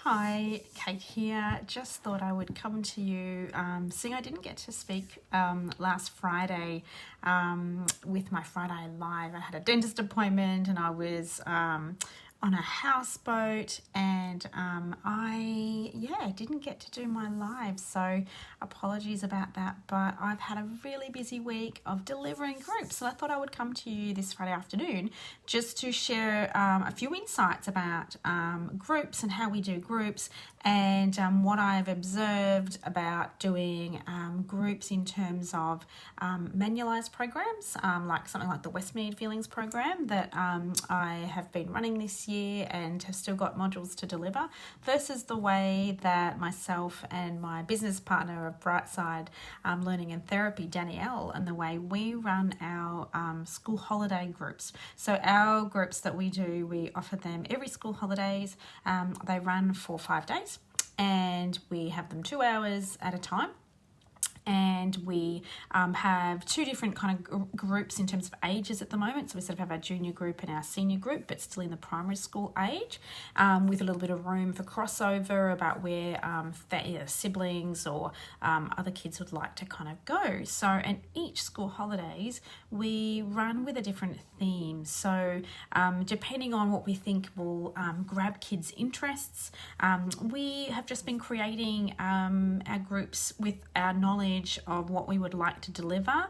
Hi, Kate here. Just thought I would come to you, seeing I didn't get to speak last Friday with my Friday Live. I had a dentist appointment and I was on a houseboat and I didn't get to do my live, so apologies about that, but I've had a really busy week of delivering groups, so I thought I would come to you this Friday afternoon just to share a few insights about groups and how we do groups and what I've observed about doing groups in terms of manualised programs, like something like the Westmead Feelings program that I have been running this year and have still got modules to deliver, versus the way that myself and my business partner of Brightside Learning and Therapy, Danielle, and the way we run our school holiday groups. So our groups that we do, we offer them every school holidays. They run for 5 days and we have them 2 hours at a time. And we have two different kind of groups in terms of ages at the moment. So we sort of have our junior group and our senior group, but still in the primary school age, with a little bit of room for crossover about where siblings or other kids would like to kind of go. So, and each school holidays, we run with a different theme. So depending on what we think will grab kids' interests, we have just been creating our groups with our knowledge of what we would like to deliver,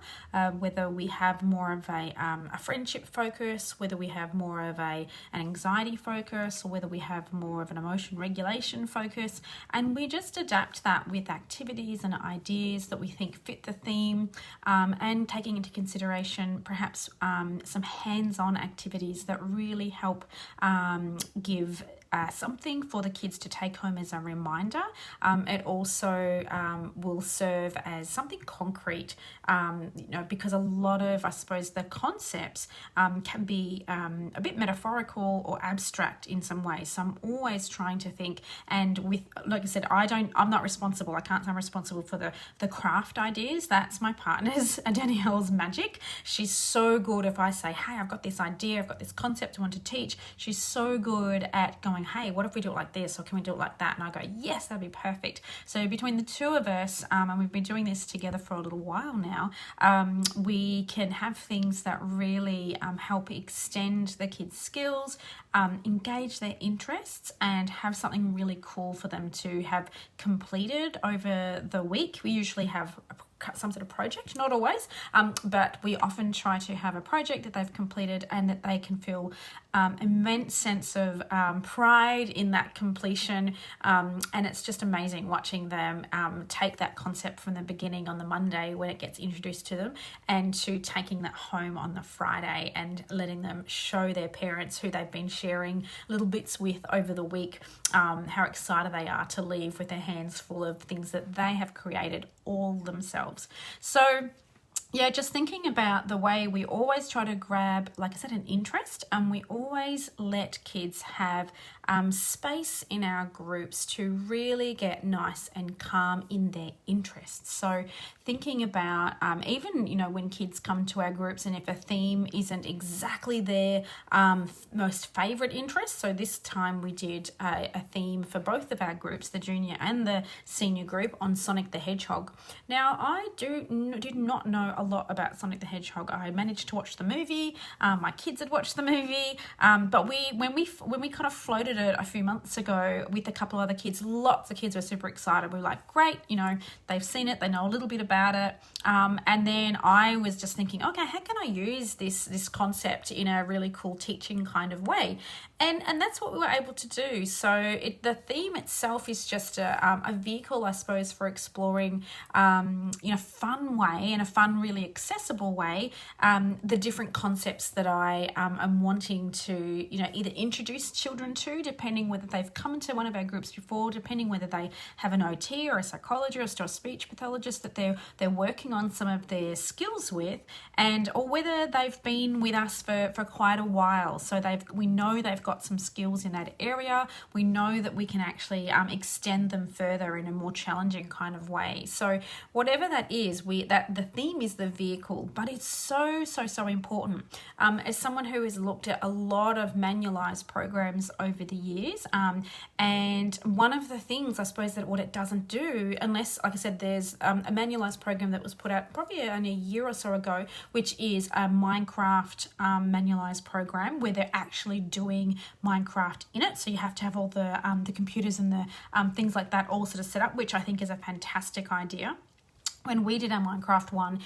whether we have more of a friendship focus, whether we have more of an anxiety focus, or whether we have more of an emotion regulation focus, and we just adapt that with activities and ideas that we think fit the theme, and taking into consideration perhaps some hands-on activities that really help give something for the kids to take home as a reminder. It also will serve as something concrete, because a lot of, I suppose, the concepts can be a bit metaphorical or abstract in some ways. So I'm always trying to think, and with, like I said, I'm not responsible. I can't say I'm responsible for the craft ideas. That's my partner's, Danielle's magic. She's so good if I say, hey, I've got this idea, I've got this concept I want to teach. She's so good at going, hey, what if we do it like this, or can we do it like that? And I go, yes, that'd be perfect. So between the two of us, and we've been doing this together for a little while now, we can have things that really help extend the kids' skills, engage their interests, and have something really cool for them to have completed over the week. We usually have some sort of project, not always, but we often try to have a project that they've completed and that they can feel immense sense of pride in that completion, and it's just amazing watching them take that concept from the beginning on the Monday when it gets introduced to them, and to taking that home on the Friday and letting them show their parents, who they've been sharing little bits with over the week, how excited they are to leave with their hands full of things that they have created all themselves. So yeah, just thinking about the way we always try to grab, like I said, an interest, and we always let kids have space in our groups to really get nice and calm in their interests. So thinking about even, when kids come to our groups, and if a theme isn't exactly their most favourite interest. So this time we did a theme for both of our groups, the junior and the senior group, on Sonic the Hedgehog. Now, I did not know a lot about Sonic the Hedgehog. I managed to watch the movie. My kids had watched the movie, but when we kind of floated it a few months ago with a couple of other kids, lots of kids were super excited. We were like, great, they've seen it, they know a little bit about it, and then I was just thinking, okay, how can I use this concept in a really cool teaching kind of way? And that's what we were able to do. So the theme itself is just a vehicle, I suppose, for exploring in a fun way, in a fun, really accessible way, the different concepts that I am wanting to, either introduce children to, depending whether they've come to one of our groups before, depending whether they have an OT or a psychologist or a speech pathologist that they're working on some of their skills with, or whether they've been with us for quite a while. So we know they've got some skills in that area. We know that we can actually extend them further in a more challenging kind of way. So whatever that is, that the theme is the vehicle, but it's so important. As someone who has looked at a lot of manualized programs over the the years. And one of the things, I suppose, that what it doesn't do, unless, like I said, there's a manualised program that was put out probably only a year or so ago, which is a Minecraft manualised program where they're actually doing Minecraft in it. So you have to have all the computers and the things like that all sort of set up, which I think is a fantastic idea. When we did our Minecraft one,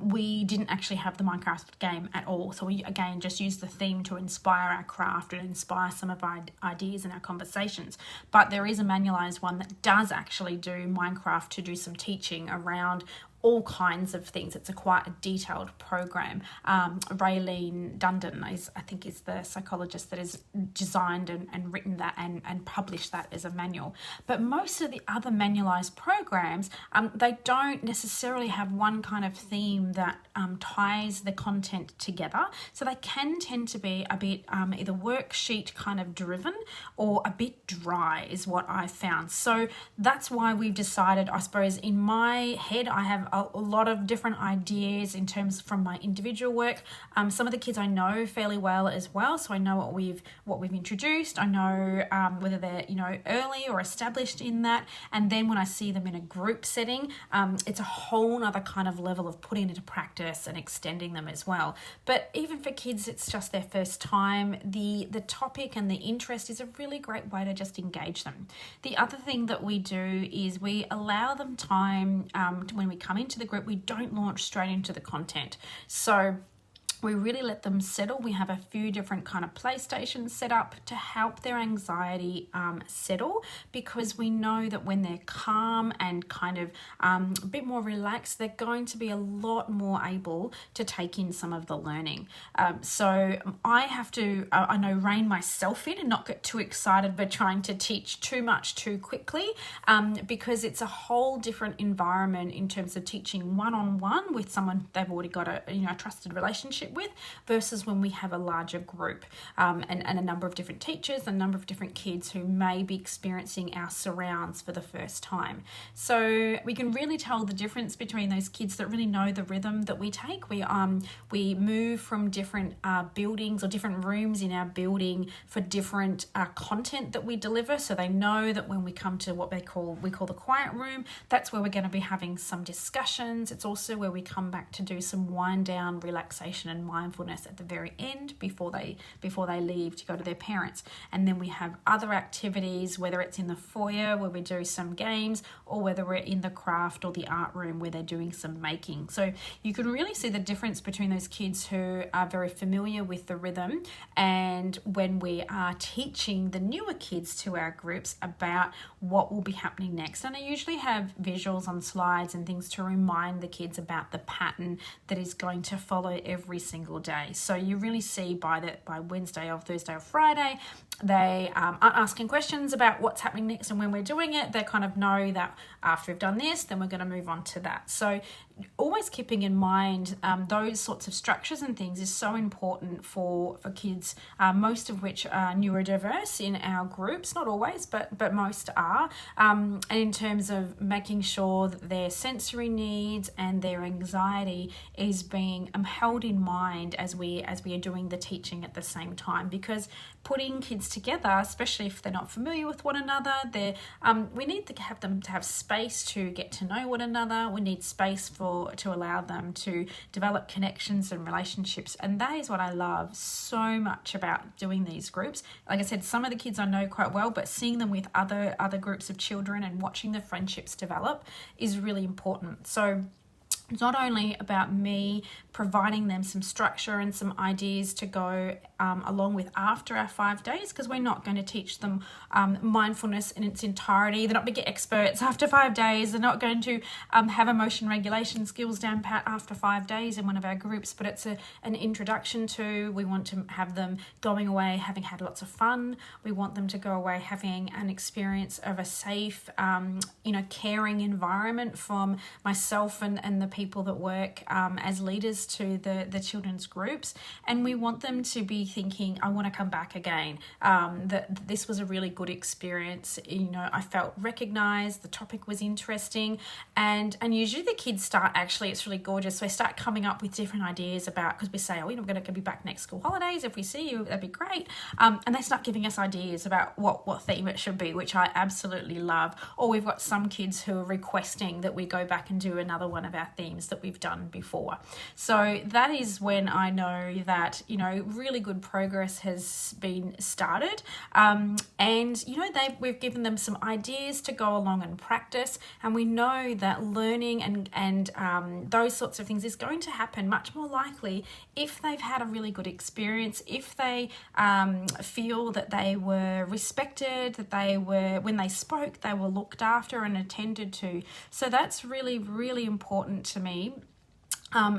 we didn't actually have the Minecraft game at all. So we, again, just used the theme to inspire our craft and inspire some of our ideas and our conversations. But there is a manualised one that does actually do Minecraft to do some teaching around all kinds of things. It's quite a detailed program. Raylene Dundon I think is the psychologist that has designed and written that and published that as a manual. But most of the other manualised programs, they don't necessarily have one kind of theme that ties the content together. So they can tend to be a bit either worksheet kind of driven or a bit dry is what I've found. So that's why we've decided, I suppose, in my head, I have a lot of different ideas in terms from my individual work. Some of the kids I know fairly well as well, so I know what we've introduced. I know whether they're early or established in that, and then when I see them in a group setting, it's a whole other kind of level of putting into practice and extending them as well. But even for kids, it's just their first time. The topic and the interest is a really great way to just engage them. The other thing that we do is we allow them time when we come into the group. We don't launch straight into the content. So we really let them settle. We have a few different kind of playstations set up to help their anxiety settle, because we know that when they're calm and kind of a bit more relaxed, they're going to be a lot more able to take in some of the learning. So I have to, I know, rein myself in and not get too excited by trying to teach too much too quickly, because it's a whole different environment in terms of teaching one-on-one with someone they've already got a trusted relationship with, versus when we have a larger group and a number of different teachers, a number of different kids who may be experiencing our surrounds for the first time. So we can really tell the difference between those kids that really know the rhythm that we take. We move from different buildings or different rooms in our building for different content that we deliver, so they know that when we come to what we call the quiet room, that's where we're going to be having some discussions. It's also where we come back to do some wind down, relaxation and mindfulness at the very end before they leave to go to their parents. And then we have other activities, whether it's in the foyer where we do some games, or whether we're in the craft or the art room where they're doing some making. So you can really see the difference between those kids who are very familiar with the rhythm and when we are teaching the newer kids to our groups about what will be happening next. And I usually have visuals on slides and things to remind the kids about the pattern that is going to follow every single day. So you really see by Wednesday or Thursday or Friday, they aren't asking questions about what's happening next and when we're doing it. They kind of know that after we've done this, then we're going to move on to that. So always keeping in mind those sorts of structures and things is so important for kids, most of which are neurodiverse in our groups. Not always, but most are. And in terms of making sure that their sensory needs and their anxiety is being held in mind as we are doing the teaching at the same time, because putting kids together, especially if they're not familiar with one another, we need to have them to have space to get to know one another. We need space to allow them to develop connections and relationships, and that is what I love so much about doing these groups. Like I said, some of the kids I know quite well, but seeing them with other groups of children and watching the friendships develop is really important. So it's not only about me providing them some structure and some ideas to go along with after our 5 days, because we're not going to teach them mindfulness in its entirety. They're not going to get experts after 5 days. They're not going to have emotion regulation skills down pat after 5 days in one of our groups, but it's an introduction to. We want to have them going away having had lots of fun. We want them to go away having an experience of a safe, caring environment from myself and the people that work as leaders to the children's groups, and we want them to be thinking, I want to come back again. That this was a really good experience. I felt recognized, the topic was interesting, and usually the kids start, actually, it's really gorgeous, so they start coming up with different ideas about, because we say, we're going to be back next school holidays, if we see you, that'd be great. And they start giving us ideas about what theme it should be, which I absolutely love. Or we've got some kids who are requesting that we go back and do another one of our themes that we've done before. So that is when I know that, really good progress has been started. And, we've given them some ideas to go along and practice. And we know that learning and those sorts of things is going to happen much more likely if they've had a really good experience, if they feel that they were respected, that they were, when they spoke, they were looked after and attended to. So that's really, really important to me.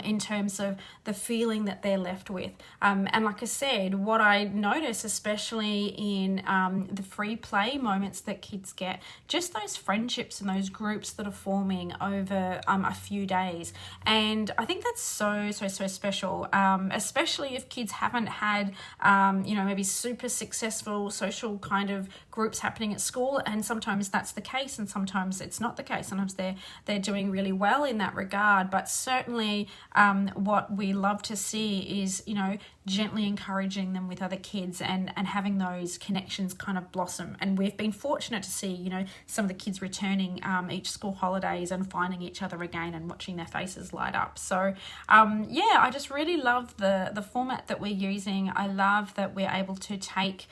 In terms of the feeling that they're left with. And like I said, what I notice, especially in the free play moments that kids get, just those friendships and those groups that are forming over a few days. And I think that's so special, especially if kids haven't had, maybe super successful social kind of groups happening at school. And sometimes that's the case, and sometimes it's not the case. Sometimes they're doing really well in that regard, but certainly what we love to see is, gently encouraging them with other kids and having those connections kind of blossom. And we've been fortunate to see, some of the kids returning each school holidays and finding each other again and watching their faces light up. So, I just really love the format that we're using. I love that we're able to take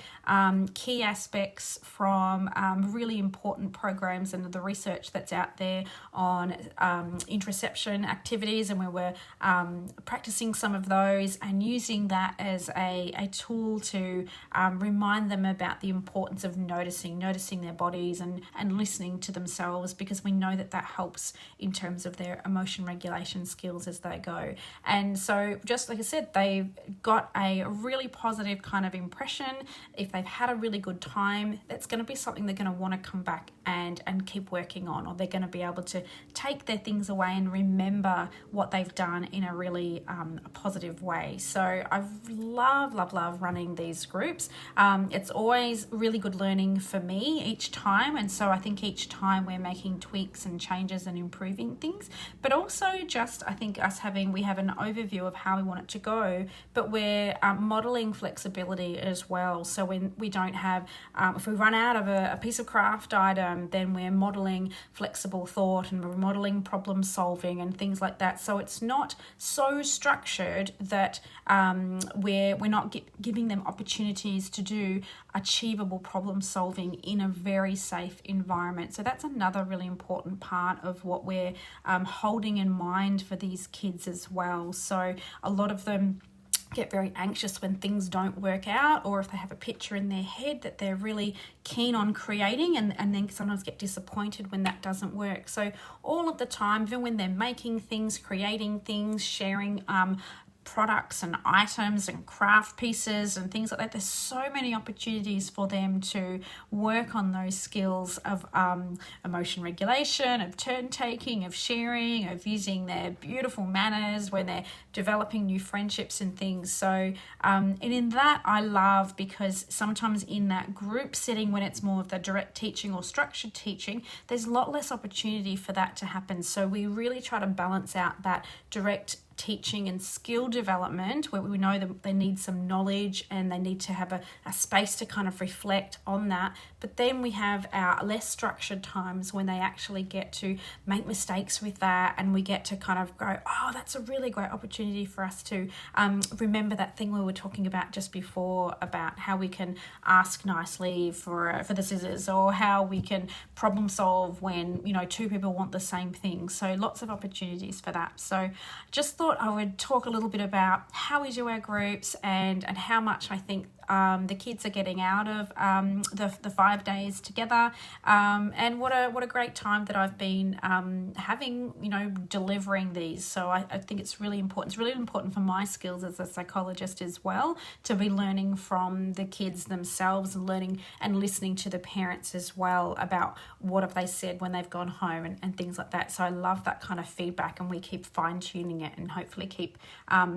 key aspects from really important programs and the research that's out there on interoception activities, and where we're practicing some of those and using that as a tool to remind them about the importance of noticing their bodies and listening to themselves, because we know that helps in terms of their emotion regulation skills as they go. And so, just like I said, they've got a really positive kind of impression. If they've had a really good time, that's going to be something they're going to want to come back and keep working on, or they're going to be able to take their things away and remember what they've done in a really positive way. So I love running these groups. It's always really good learning for me each time, and so I think each time we're making tweaks and changes and improving things, but also just, I think we have an overview of how we want it to go, but we're modeling flexibility as well. So when we don't have, if we run out of a piece of craft item, then we're modeling flexible thought and we're modeling problem solving and things like that. So it's not so structured that we're not giving them opportunities to do achievable problem solving in a very safe environment. So that's another really important part of what we're holding in mind for these kids as well. So a lot of them get very anxious when things don't work out, or if they have a picture in their head that they're really keen on creating, and then sometimes get disappointed when that doesn't work. So all of the time, even when they're making things, creating things, sharing products and items and craft pieces and things like that, there's so many opportunities for them to work on those skills of emotion regulation, of turn taking, of sharing, of using their beautiful manners when they're developing new friendships and things. So and in that I love, because sometimes in that group setting, when it's more of the direct teaching or structured teaching, there's a lot less opportunity for that to happen. So we really try to balance out that direct teaching and skill development, where we know that they need some knowledge and they need to have a space to kind of reflect on that. But then we have our less structured times when they actually get to make mistakes with that, and we get to kind of go, oh, that's a really great opportunity for us to remember that thing we were talking about just before, about how we can ask nicely for the scissors, or how we can problem solve when two people want the same thing. So lots of opportunities for that. So just thought I would talk a little bit about how we do our groups and how much I think the kids are getting out of the 5 days together, and what a great time that I've been having, delivering these. So I think it's really important. It's really important for my skills as a psychologist as well, to be learning from the kids themselves and learning and listening to the parents as well about what have they said when they've gone home and things like that. So I love that kind of feedback, and we keep fine-tuning it and hopefully keep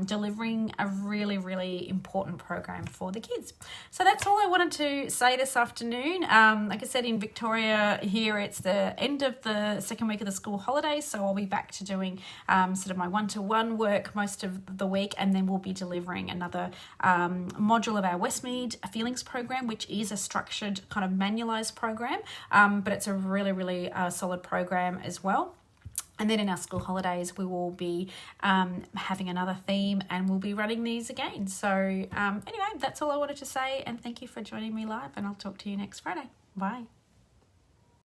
delivering a really, really important program for the kids. So that's all I wanted to say this afternoon. Like I said, in Victoria here, it's the end of the second week of the school holidays, so I'll be back to doing sort of my one-to-one work most of the week, and then we'll be delivering another module of our Westmead Feelings program, which is a structured kind of manualized program, but it's a really, really solid program as well. And then in our school holidays, we will be having another theme, and we'll be running these again. So anyway, that's all I wanted to say, and thank you for joining me live, and I'll talk to you next Friday. Bye.